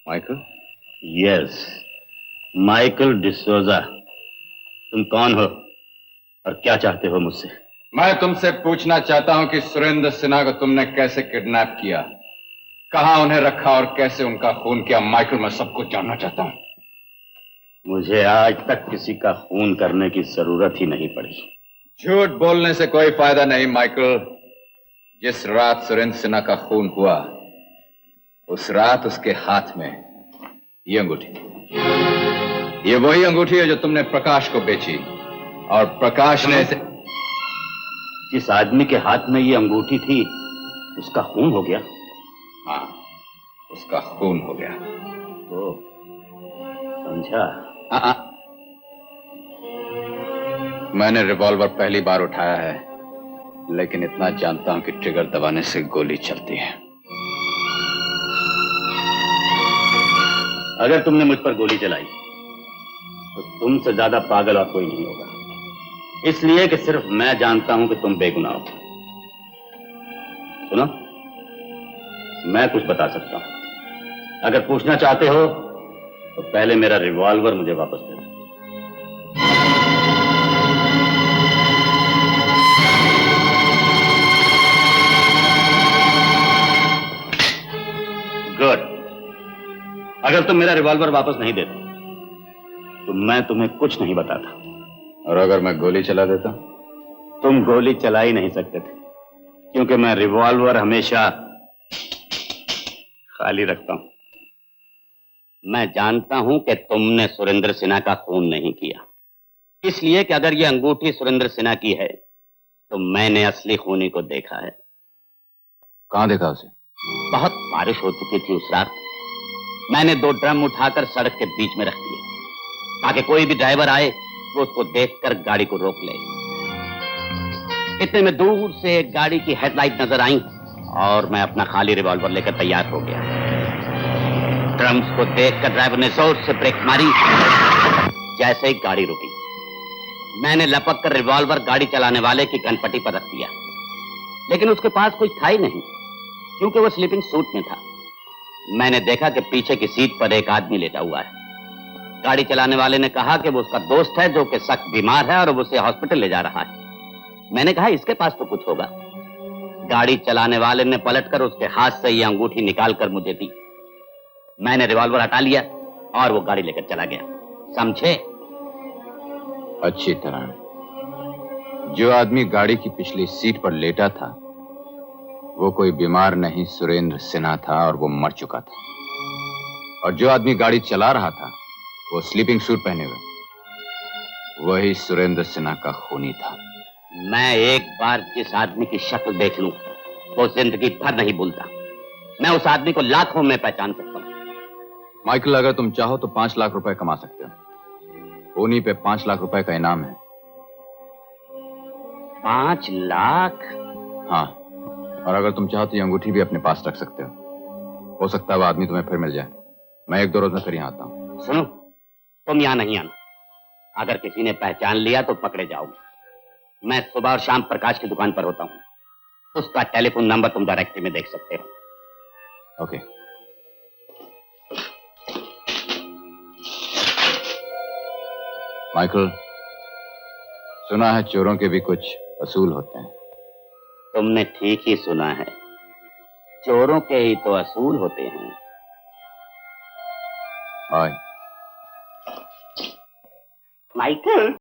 Michael? Yes, Michael D'Souza. तुम कौन हो और क्या चाहते हो मुझसे? मैं तुमसे पूछना चाहता हूं कि सुरेंद्र सिन्हा को तुमने कैसे किडनैप किया, कहां उन्हें रखा और कैसे उनका खून किया। माइकल, मैं सब कुछ जानना चाहता हूं। मुझे आज तक किसी का खून करने की जरूरत ही नहीं पड़ी। झूठ बोलने से कोई फायदा नहीं माइकल। जिस रात सुरेंद्र सिन्हा का खून हुआ, उस रात उसके हाथ में ये अंगूठी थी। ये वही अंगूठी है जो तुमने प्रकाश को बेची, और प्रकाश ने इसे... जिस आदमी के हाथ में ये अंगूठी थी उसका खून हो गया? हाँ, उसका खून हो गया। तो समझा? मैंने रिवॉल्वर पहली बार उठाया है, लेकिन इतना जानता हूं कि ट्रिगर दबाने से गोली चलती है। अगर तुमने मुझ पर गोली चलाई तो तुमसे ज्यादा पागल और कोई नहीं होगा, इसलिए कि सिर्फ मैं जानता हूं कि तुम बेगुनाह हो। सुनो, मैं कुछ बता सकता हूं। अगर पूछना चाहते हो तो पहले मेरा रिवॉल्वर मुझे वापस दे दो। गुड। अगर तुम मेरा रिवॉल्वर वापस नहीं देते तो मैं तुम्हें कुछ नहीं बताता। और अगर मैं गोली चला देता? तुम गोली चला ही नहीं सकते थे, क्योंकि मैं रिवॉल्वर हमेशा खाली रखता हूं। मैं जानता हूं कि तुमने सुरेंद्र सिन्हा का खून नहीं किया, इसलिए कि अगर यह अंगूठी सुरेंद्र सिन्हा की है तो मैंने असली खूनी को देखा है। कहां देखा उसे? बहुत बारिश हो चुकी थी उस रात। मैंने 2 ड्रम उठाकर सड़क के बीच में रख दिए ताकि कोई भी ड्राइवर आए वो उसको देखकर गाड़ी को रोक ले। इतने में दूर से एक गाड़ी की हेडलाइट नजर आई और मैं अपना खाली रिवॉल्वर लेकर तैयार हो गया। ड्रम्स को देखकर ड्राइवर ने जोर से ब्रेक मारी। जैसे ही गाड़ी रुकी, मैंने लपक कर रिवॉल्वर गाड़ी चलाने वाले की कनपट्टी पर रख दिया, लेकिन उसके पास कुछ था ही नहीं, क्योंकि वो स्लीपिंग सूट में था। मैंने देखा कि पीछे की सीट पर एक आदमी लेटा हुआ है। गाड़ी चलाने वाले ने कहा कि वो उसका दोस्त है जो कि सख्त बीमार है और वो उसे हॉस्पिटल ले जा रहा है। मैंने कहा इसके पास तो कुछ होगा। गाड़ी चलाने वाले ने पलटकर उसके हाथ से यह अंगूठी निकालकर मुझे दी। मैंने रिवॉल्वर हटा लिया और वो गाड़ी लेकर चला गया। समझे? अच्छी तरह। जो आदमी गाड़ी की पिछली सीट पर लेटा था वो कोई बीमार नहीं, सुरेंद्र सिन्हा था, और वो मर चुका था। और जो आदमी गाड़ी चला रहा था वो स्लीपिंग सूट पहने हुए, वही सुरेंद्र सिन्हा का खूनी था। मैं एक बार जिस आदमी की शक्ल देख लूं वो जिंदगी भर नहीं भूलता। मैं उस आदमी को लाखों में पहचान सकता हूं। माइकल, अगर तुम चाहो तो 5 लाख रुपए कमा सकते हो। खूनी पे 5 लाख रुपए का इनाम है। 5 लाख? हाँ, और अगर तुम चाहो तो ये अंगूठी भी अपने पास रख सकते हो सकता है वो आदमी तुम्हें फिर मिल जाए। मैं 1-2 रोज में फिर यहाँ आता हूँ। सुनो, तुम यहाँ नहीं आना। अगर किसी ने पहचान लिया तो पकड़े जाओगे। मैं सुबह और शाम प्रकाश की दुकान पर होता हूँ। उसका टेलीफोन नंबर तुम डायरेक्टरी में देख सकते हो। ओके। माइकल, सुना है चोरों के भी कुछ असूल होते हैं। तुमने ठीक ही सुना है, चोरों के ही तो असूल होते हैं। बाय। माइकल।